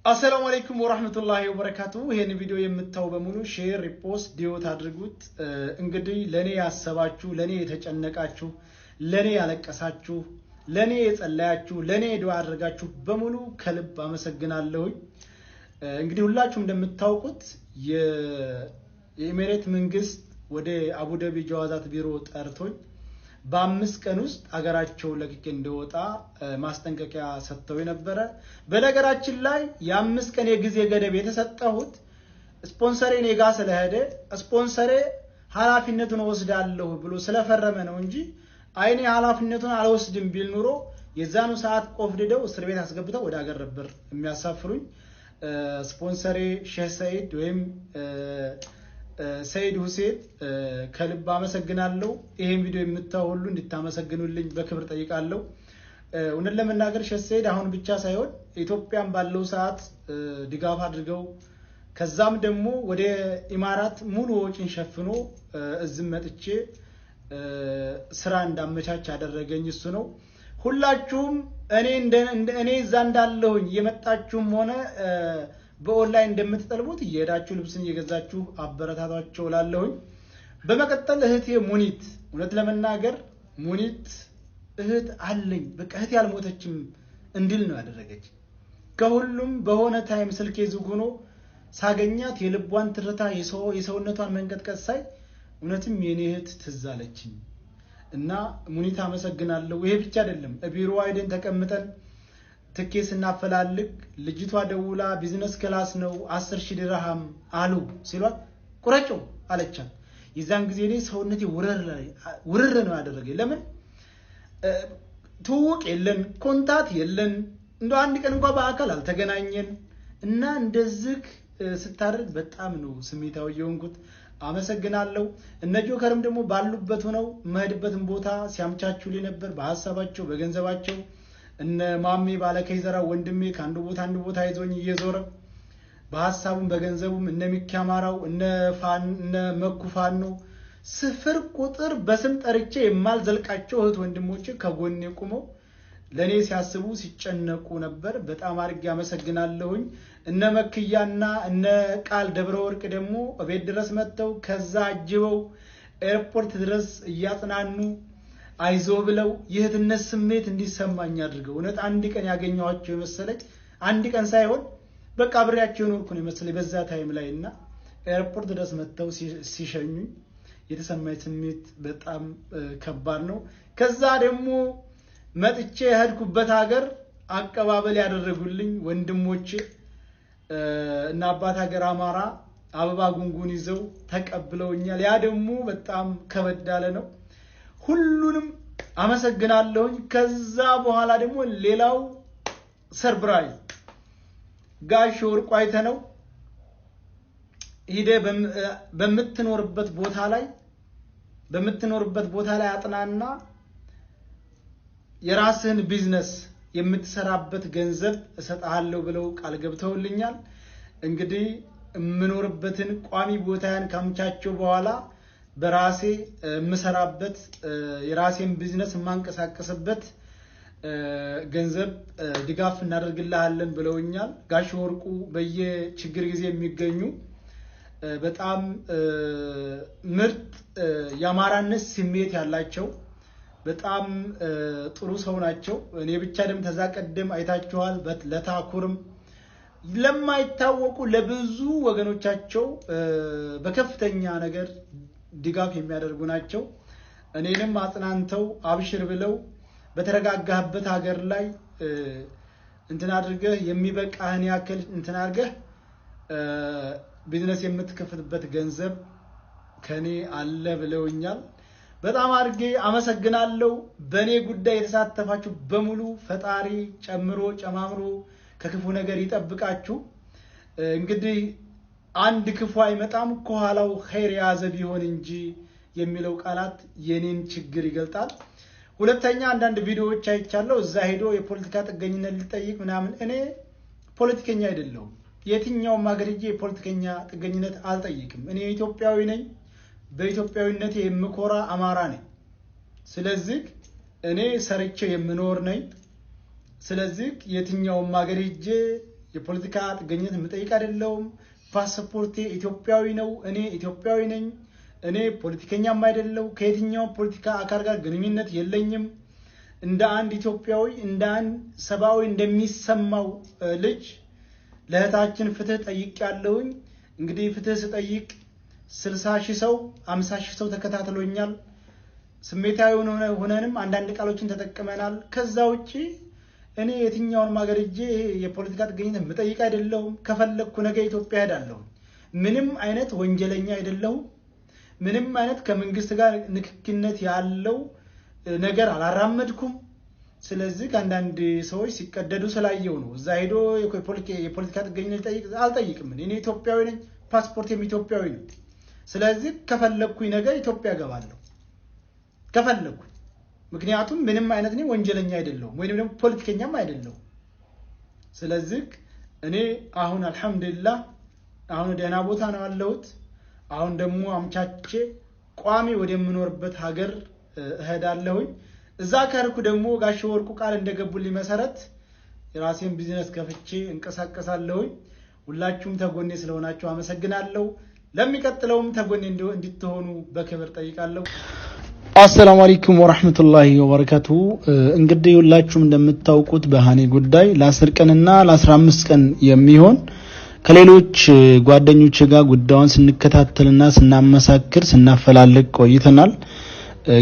السلام عليكم ورحمة الله وبركاته. هنا فيديو يمتاو بمولو شير ريبوست ديوت አድርጉት እንግዲህ ለኔ ያሰባችሁ ለኔ የተጨነቃችሁ ለኔ ያለቀሳችሁ ለኔ የጸለያችሁ ለኔ ዱዓ አድርጋችሁ በሙሉ ከልብ አመሰግናለሁ። እንግዲህ ሁላችሁም እንደምታውቁት የኤሚሬት መንግስት ወደ አቡዳቢ ጀዋዛት ቢሮ ጠርቶኝ በ5 ቀን ውስጥ አገራቸው ለቅቄ እንደወጣ ማስጠንቀቂያ ሰጥተው ነበር። በነገራችን ላይ የ5 ቀን የጊዜ ገደብ የተሰጠሁት ስፖንሰሬ ኔጋ ስለሄደ ስፖንሰሬ ኃላፊነቱን ወስዳለሁ ብሎ ስለፈረመ ነው እንጂ አይኔ ኃላፊነቱን አልወስድም ቢል ኑሮ የዛኑ ሰዓት ቆፍድደው እስር ቤት አስገብተው ወደ አገር ነበር የሚያሳፍሩኝ። ስፖንሰሬ ሼህ ሰይድ ወይም ሰይድ ሁሴን ከልብ አመሰግናለሁ። ይሄን ቪዲዮ የምታዩ ሁሉ እንድታመሰግኑልኝ በክብር ጠይቃለሁ። እውነት ለመናገር ሼህ ሰይድ አሁን ብቻ ሳይሆን ኢትዮጵያን ባለው ሰዓት ድጋፍ አድርገው ከዛም ደግሞ ወደ ኢማራት ሙሉ ወጪን ሸፍኖ እዝም መጥቼ ስራ እንዳመቻች ያደረገኝ እሱ ነው። ሁላችሁም እኔ እዛ እንዳለሁኝ የመጣችሁም ሆነ በኦንላይን እንደምትጠልቡት እየሄዳችሁ ልብስን እየገዛችሁ አበረታታቸው ላለሁኝ። በመቀጠል እህቴ ሙኒት እውነት ለመናገር ሙኒት እህት አለኝ በቃ እህቴ ያልሞተችም እንድል ነው ያደረገች። ከሁሉም በሆነ ታይም ስልኬ ዝግ ሆኖ ሳገኛት የልቧን ትርታ የሰውነቷን መንቀጥቀጥ ሳይ እውነትም የኔ እህት ትዝ አለችኝ እና ሙኒት አመሰግናለሁ። ይሄ ብቻ አይደለም ቢሮ አይደን ተቀምጠን ትኬት ስናፈላልግ ልጅቷ ደውላ ቢዝነስ ክላስ ነው 10,000 ድርሃም አሉ ሲሏት ቁረጮ አለቻት። የዛን ጊዜ እኔ ሰውነቴ ውርር ነው ያደረገኝ። ለምን ትውቅ የለን ኮንታት የለን እንደ አንድ ቀን እንኳን በአካል አልተገናኘን እና እንደዚህ ስታደርግ በጣም ነው ስሜታው የሆንኩት። አመሰግናለሁ። እነ ጆከርም ደግሞ ባሉበት ሆነው መሄድበትን ቦታ ሲያምቻቹልኝ ነበር በሐሳባቸው በገንዘባቸው። እነ ማሜ ባለከይዘራ ወንድሜ ካንዱ ቦታ ይዞኝ እየዞረ በሐሳቡም በገንዘቡም እነ ሚካማራው እነ መኩፋኖ ስፍር ቁጥር በስም ጠርቼ የማልዘልቃቸው እህት ወንድሞቼ ከጎኔ ቆመው ለኔ ሲያስቡ ሲጨነቁ ነበር። በጣም አድርጌ አመሰግናለሁኝ። እነ መክያና እነ ቃል ደብረ ወርቅ ደግሞ ቤት ድረስ መጥተው ከዛ አጅበው ኤርፖርት ድረስ እያጽናኑ አይዞ ብለው የእህትነት ስሜት እንዲሰማኝ አድርገው እውነት አንድ ቀን ያገኘኋቸው የመሰለኝ አንድ ቀን ሳይሆን በቃ አብሬያቸው ኖርኩ ነው የመሰለኝ በዛ ታይም ላይና ኤርፖርት ድረስ መጥተው ሲሸኙኝ የተሰማኝ ስሜት በጣም ከባድ ነው። ከዛ ደግሞ መጥቼ ሄድኩበት ሀገር አቀባበል ያደረጉልኝ ወንድሞቼ እና አባት ሀገር አማራ አበባ ጉንጉን ይዘው ተቀብለውኛል። ያ ደግሞ በጣም ከበዳለ ነው። ሁሉንም አመሰግናለሁኝ። ከዛ በኋላ ደግሞ ሌላው ሰርፕራይዝ ጋሽ ወርቁ አይተነው ሂደ በምትኖርበት ቦታ ላይ አጥናና የራስህን ቢዝነስ የምትሰራበት ገንዘብ እሰጣለሁ ብለው ቃል ገብተውልኛል። እንግዲህ የምኖርበትን ቋሚ ቦታያን ካምቻቸው በኋላ በራሴ የምሰራበት የራሴን ቢዝነስ ማንቀሳቀስበት ገንዘብ ድጋፍ እናደርግልሃለን ብለውኛል። ጋሽ ወርቁ በየችግር ጊዜ የሚገኙ በጣም ምርጥ ያማራነት ስሜት ያላቸው በጣም ጥሩ ሰው ናቸው። እኔ ብቻ ደም ተዛቀደም አይታችኋል። ለታኩርም ለማይታወቁ ለብዙ ወገኖቻቸው በከፍተኛ ነገር ድጋፍ የሚያደርጉ ናቸው። እኔንም አጽናንተው አብሽር ብለው በተረጋጋህበት ሀገር ላይ እንትን አድርገህ የሚበቃህን ያክል እንትን አድርገህ ቢዝነስ የምትከፍትበት ገንዘብ ከኔ አለ ብለውኛል። በጣም አድርጌ አመሰግናለሁ። በኔ ጉዳይ የተሳተፋችሁ በሙሉ ፈጣሪ ጨምሮ ጨማምሮ ከክፉ ነገር ይጠብቃችሁ። እንግዲህ አንድ ክፉ አይመጣም ከኋላው ኸይር ያዘ ቢሆን እንጂ የሚለው ቃላት የኔን ችግር ይገልጣል። ሁለተኛ አንዳንድ ቪዲዮዎች አይቻለሁ እዛ ሄዶ የፖለቲካ ጥገኝነት ሊጠይቅ ምናምን። እኔ ፖለቲከኛ አይደለሁም። የትኛውም ሀገር ሄጄ የፖለቲከኛ ጥገኝነት አልጠይቅም። እኔ ኢትዮጵያዊ ነኝ። በኢትዮጵያዊነቴ የምኮራ አማራ ነኝ። ስለዚህ እኔ ሰርቼ የምኖር ነኝ። ስለዚህ የትኛውም ሀገር ሄጄ የፖለቲካ ጥገኝነት የምጠይቅ አይደለሁም ፓስፖርቴ ኢትዮጵያዊ ነው እኔ ኢትዮጵያዊ ነኝ እኔ ፖለቲከኛም አይደለሁ ከየትኛው ፖለቲካ አካል ጋር ግንኙነት የለኝም እንደ አንድ ኢትዮጵያዊ እንደ አንድ ሰባዊ እንደሚሰማው ልጅ ለህታችን ፍትህ ጠይቄያለሁኝ እንግዲህ ፍትህ ስጠይቅ 60,000 ሰው 50,000 ሰው ተከታትሎኛል ስሜታዊ ሆነንም አንዳንድ ቃሎችን ተጠቅመናል ከዛ ውጪ እኔ የትኛውን ማገርጄ የፖለቲካ ጥገኝነት የምጠይቅ አይደለሁም ከፈለኩ ነገ ኢትዮጵያ ሄዳለሁ ምንም አይነት ወንጀለኛ አይደለሁም ምንም አይነት ከመንግስት ጋር ንክኪነት ያለው ነገር አላራመድኩም ስለዚህ አንዳንድ ሰዎች ሲቀደዱ ስላየው ነው እዛ ሄዶ የፖለቲካ ጥገኝነት አልጠይቅም እኔ ኢትዮጵያዊ ነኝ ፓስፖርቴም ኢትዮጵያዊ ነው ስለዚህ ከፈለኩኝ ነገር ኢትዮጵያ ገባለሁ ከፈለኩ ምክንያቱም ምንም አይነት ነው ወንጀለኛ አይደለሁም ወይንም ደግሞ ፖለቲከኛም አይደለሁም ስለዚህ እኔ አሁን አልহামዱሊላህ አሁን ደህና ቦታ ነው ያለሁት አሁን ደግሞ አምቻቼ ቋሚ ወደምኖርበት ሀገር እሄዳለሁኝ እዛ ከርኩ ደግሞ ጋሽ ወርቁ ቃል እንደገቡልኝ መሰረት የራሴን ቢዝነስ ከፍቼ እንቀሳቀሳለሁኝ ሁላችሁም ተጎኔ ስለሆናችሁ አመሰግናለሁ ለሚቀጥለውም ተጎኔ እንድትሆኑ በክብር ጠይቃለሁ አሰላሙ አለይኩም ወራህመቱላሂ ወበረካቱ እንግዲህ ሁላችሁም እንደምታውቁት በሃኒ ጉዳይ ለ10 ቀንና ለ15 ቀን የሚሆን ከሌሎች ጓደኞቼ ጋር ጉዳዩን ስንከታተልና ስናመሳክር ስናፈላልግ ቆይተናል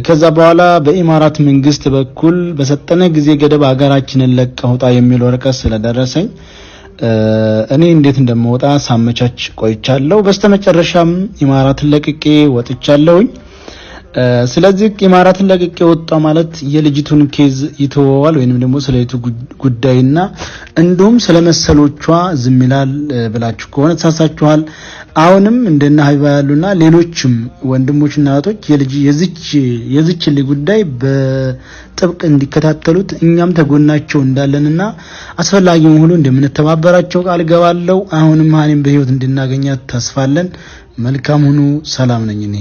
ከዛ በኋላ በኢማራት መንግስት በኩል በሰጠነ ጊዜ ገደብ ሀገራችንን ለቀውጣ የሚል ወረቀት ስለደረሰኝ እኔ እንዴት እንደምወጣ ሳመቻች ቆይቻለሁ በስተመጨረሻም ኢማራትን ለቅቄ ወጥቻለሁኝ ስለዚህ ኢማራትን ለቅቄ ወጣ ማለት የልጅቱን ኬዝ ይተዋል ወይንም ደግሞ ስለይቱ ጉዳይና እንዱም ስለመሰሎቿ ዝምላል ብላችሁ ከሆነ ተሳሳችኋል አሁንም እንደና ሀይባ ያሉና ሌሎችም ወንድሞችና እህቶች የዚች ጉዳይ በጥብቅ እንዲከታተሉት እኛም ተጎናቸው እንዳለንና አስፈላጊውን ሁሉ እንደምንተባበራቸው ቃል ገባለሁ አሁንም ሃኒም በህይወት እንድናገኛት ተስፋለን መልካም ሁኑ ሰላም ነኝ እኔ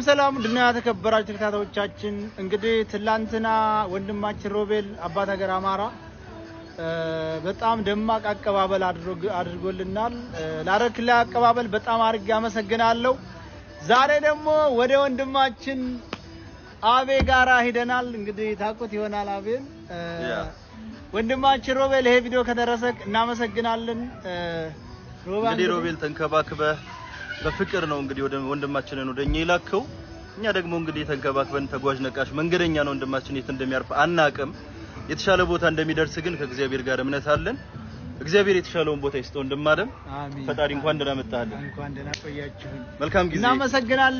ሰላም ድና ተከበራችሁ ተከታታዮቻችን እንግዲህ ትላንትና ወንድማችን ሮቤል አባት ሀገር አማራ በጣም ደማቅ አቀባበል አድርጎልናል ላረክላ አቀባበል በጣም አርግ ያመሰግናለሁ ዛሬ ደግሞ ወደ ወንድማችን አቤ ጋራ ሄደናል እንግዲህ ታቁት ይሆናል አቤን ወንድማችን ሮቤል ይሄ ቪዲዮ ከደረሰክ እናመሰግናለን ሮቤል ተንከባክበ በፍቅር ነው እንግዲህ ወንድማችንን ወደኛ ይላከው እኛ ደግሞ እንግዲህ ተንከባክበን ተጓዥ ነቃሽ መንገደኛ ነው ወንድማችን የት እንደሚያርፍ አናቅም የተሻለ ቦታ እንደሚደርስ ግን ከእግዚአብሔር ጋር እምነት አለን እግዚአብሔር የተሻለውን ቦታ ይስጠው እንደማለም ፈጣሪ እንኳን ደህና መጣልን እንኳን ደህና ቆያችሁ መልካም ጊዜ እናመሰግናለን